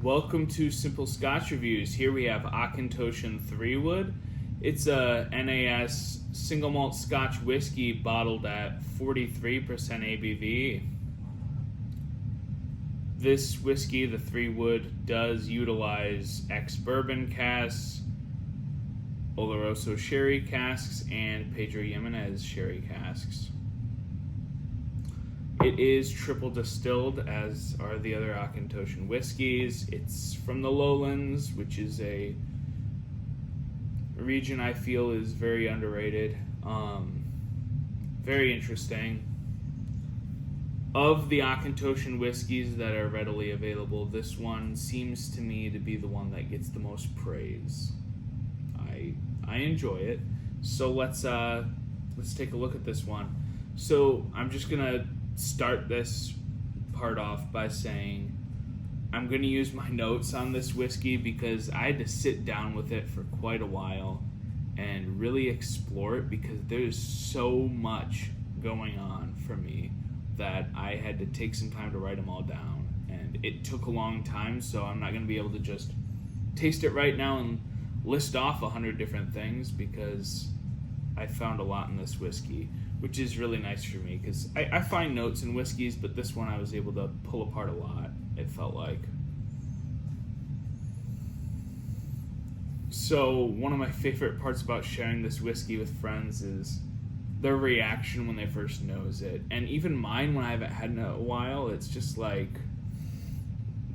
Welcome to Simple Scotch Reviews. Here we have Auchentoshan 3 Wood. It's a NAS single malt Scotch whiskey bottled at 43% ABV. This whiskey, the 3 Wood, does utilize ex-bourbon casks, Oloroso sherry casks, and Pedro Jimenez sherry casks. It is triple distilled, as are the other Auchentoshan whiskeys. It's from the Lowlands, which is a region I feel is very underrated. Very interesting. Of the Auchentoshan whiskeys that are readily available, this one seems to me to be the one that gets the most praise. I enjoy it. So let's take a look at this one. So I'm just gonna start this part off by saying I'm going to use my notes on this whiskey because I had to sit down with it for quite a while and really explore it because there's so much going on for me that I had to take some time to write them all down, and it took a long time, so I'm not going to be able to just taste it right now and list off 100 different things because I found a lot in this whiskey, which is really nice for me because I find notes in whiskeys, but this one I was able to pull apart a lot, it felt like. So one of my favorite parts about sharing this whiskey with friends is their reaction when they first nose it. And even mine when I haven't had it in a while, it's just like,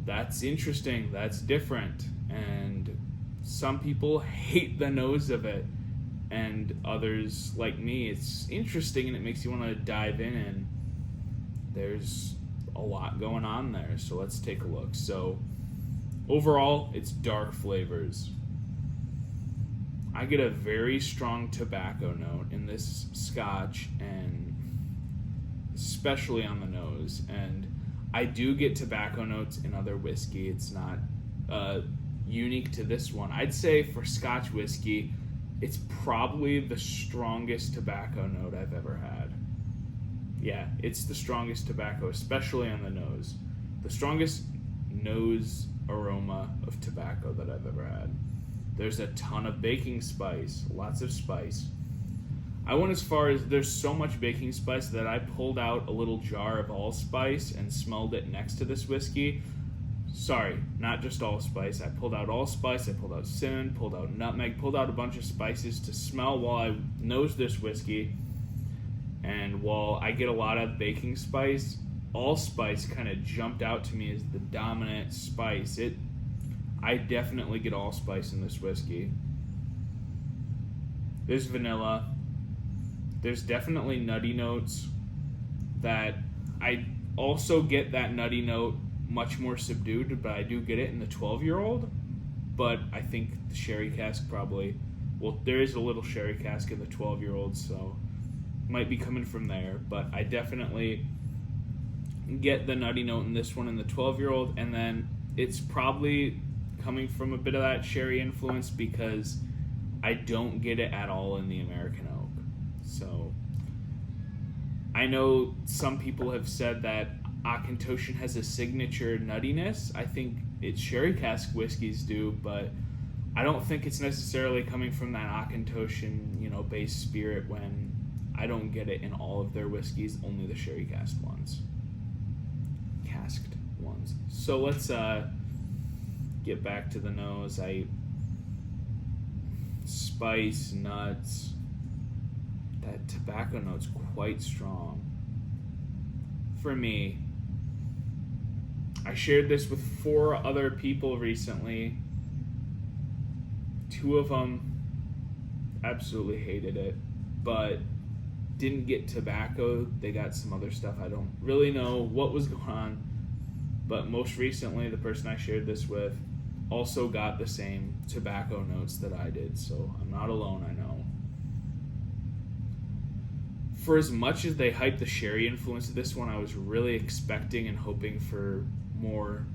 that's interesting, that's different. And some people hate the nose of it. And others, like me, it's interesting and it makes you want to dive in, and there's a lot going on there. So let's take a look. So overall, it's dark flavors. I get a very strong tobacco note in this Scotch, and especially on the nose. And I do get tobacco notes in other whiskey. It's not unique to this one. I'd say for Scotch whiskey, it's probably the strongest tobacco note I've ever had. Yeah, it's the strongest tobacco, especially on the nose. The strongest nose aroma of tobacco that I've ever had. There's a ton of baking spice, lots of spice. I went as far as there's so much baking spice that I pulled out a little jar of allspice and smelled it next to this whiskey. Sorry, not just allspice. I pulled out allspice, I pulled out cinnamon, pulled out nutmeg, pulled out a bunch of spices to smell while I nosed this whiskey. And while I get a lot of baking spice, allspice kind of jumped out to me as the dominant spice. I definitely get allspice in this whiskey. There's vanilla. There's definitely nutty notes that I also get that nutty note much more subdued, but I do get it in the 12-year-old. But I think the sherry cask probably, well, there is a little sherry cask in the 12-year-old, so might be coming from there. But I definitely get the nutty note in this one in the 12-year-old, and then it's probably coming from a bit of that sherry influence because I don't get it at all in the American oak. So I know some people have said that Auchentoshan has a signature nuttiness. I think its sherry cask whiskeys do, but I don't think it's necessarily coming from that Auchentoshan, base spirit when I don't get it in all of their whiskeys, only the sherry casked ones. So let's get back to the nose. Spice, nuts. That tobacco note's quite strong. For me, I shared this with 4 other people recently. 2 of them absolutely hated it, but didn't get tobacco. They got some other stuff. I don't really know what was going on, but most recently, the person I shared this with also got the same tobacco notes that I did, so I'm not alone, I know. For as much as they hyped the sherry influence of this one, I was really expecting and hoping for more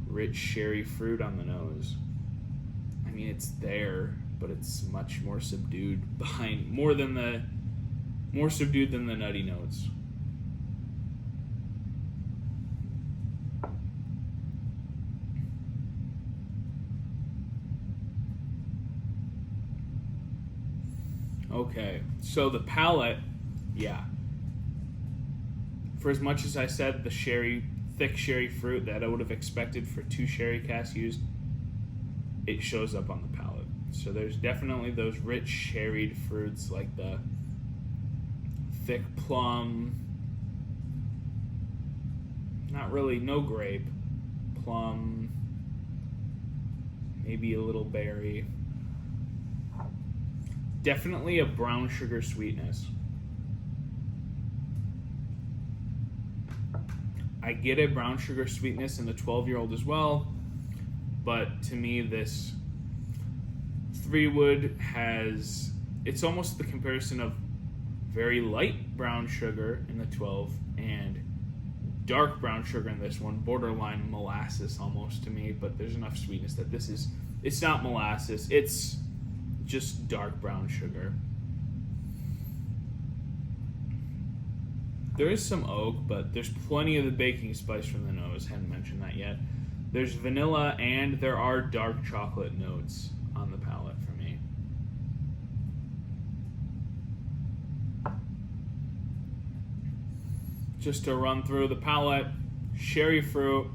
rich sherry fruit on the nose. I mean, it's there, but it's much more subdued more subdued than the nutty notes. Okay, so the palate, yeah. For as much as I said the thick sherry fruit that I would have expected for 2 sherry casks used, it shows up on the palate. So there's definitely those rich sherried fruits like the thick plum, not really, no grape, plum, maybe a little berry. Definitely a brown sugar sweetness. I get a brown sugar sweetness in the 12-year-old as well, but to me this 3-wood has, it's almost the comparison of very light brown sugar in the 12 and dark brown sugar in this one, borderline molasses almost to me, but there's enough sweetness that this is, it's not molasses, it's just dark brown sugar. There is some oak, but there's plenty of the baking spice from the nose. Hadn't mentioned that yet. There's vanilla, and there are dark chocolate notes on the palate for me. Just to run through the palate, sherry fruit,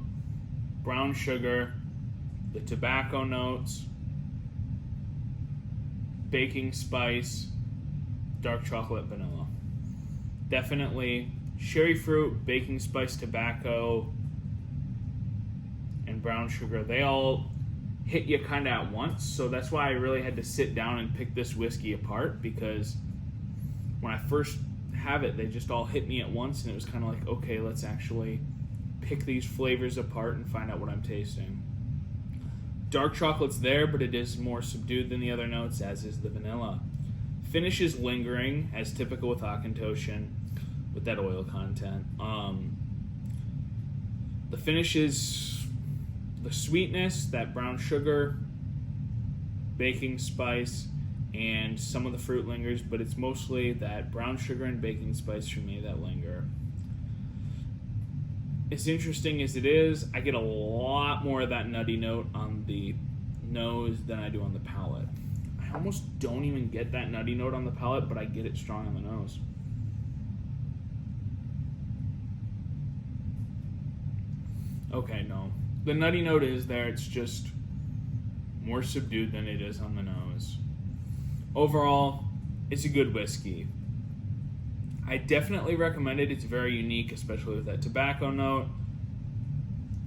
brown sugar, the tobacco notes, baking spice, dark chocolate, vanilla. Definitely sherry fruit, baking spice, tobacco, and brown sugar. They all hit you kind of at once, so that's why I really had to sit down and pick this whiskey apart, because when I first have it, they just all hit me at once, and it was kind of like, okay, let's actually pick these flavors apart and find out what I'm tasting. Dark chocolate's there, but it is more subdued than the other notes, as is the vanilla. Finish is lingering, as typical with Auchentoshan, with that oil content. The finish is the sweetness, that brown sugar, baking spice, and some of the fruit lingers, but it's mostly that brown sugar and baking spice for me that linger. As interesting as it is, I get a lot more of that nutty note on the nose than I do on the palate. I almost don't even get that nutty note on the palate, but I get it strong on the nose. Okay, no. The nutty note is there, it's just more subdued than it is on the nose. Overall, it's a good whiskey. I definitely recommend it. It's very unique, especially with that tobacco note.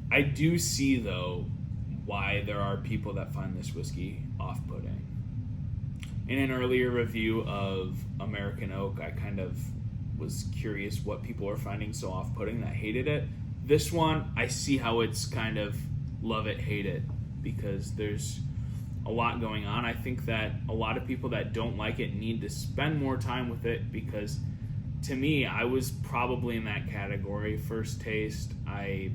I do see, though, why there are people that find this whiskey off-putting. In an earlier review of American Oak, I kind of was curious what people are finding so off-putting that hated it. This one, I see how it's kind of love it, hate it, because there's a lot going on. I think that a lot of people that don't like it need to spend more time with it, because to me, I was probably in that category. First taste, I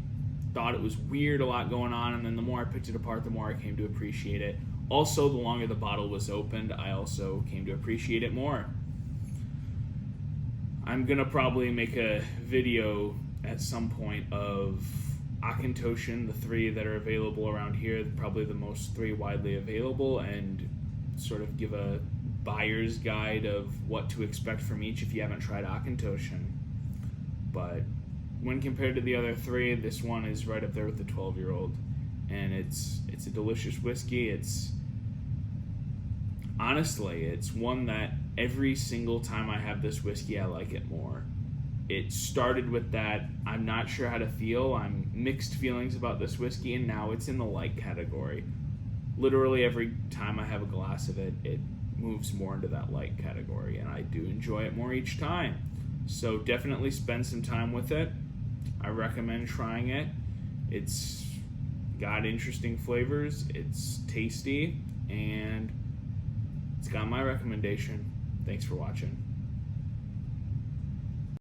thought it was weird, a lot going on, and then the more I picked it apart, the more I came to appreciate it. Also, the longer the bottle was opened, I also came to appreciate it more. I'm gonna probably make a video at some point of Auchentoshan, the 3 that are available around here, probably the most 3 widely available, and sort of give a buyer's guide of what to expect from each if you haven't tried Auchentoshan. But when compared to the other 3, this one is right up there with the 12-year-old, and it's a delicious whiskey. It's honestly, it's one that every single time I have this whiskey, I like it more. It started with that, I'm not sure how to feel, I'm mixed feelings about this whiskey, and now it's in the light category. Literally every time I have a glass of it, it moves more into that light category, and I do enjoy it more each time. So definitely spend some time with it. I recommend trying it. It's got interesting flavors, it's tasty, and it's got my recommendation. Thanks for watching.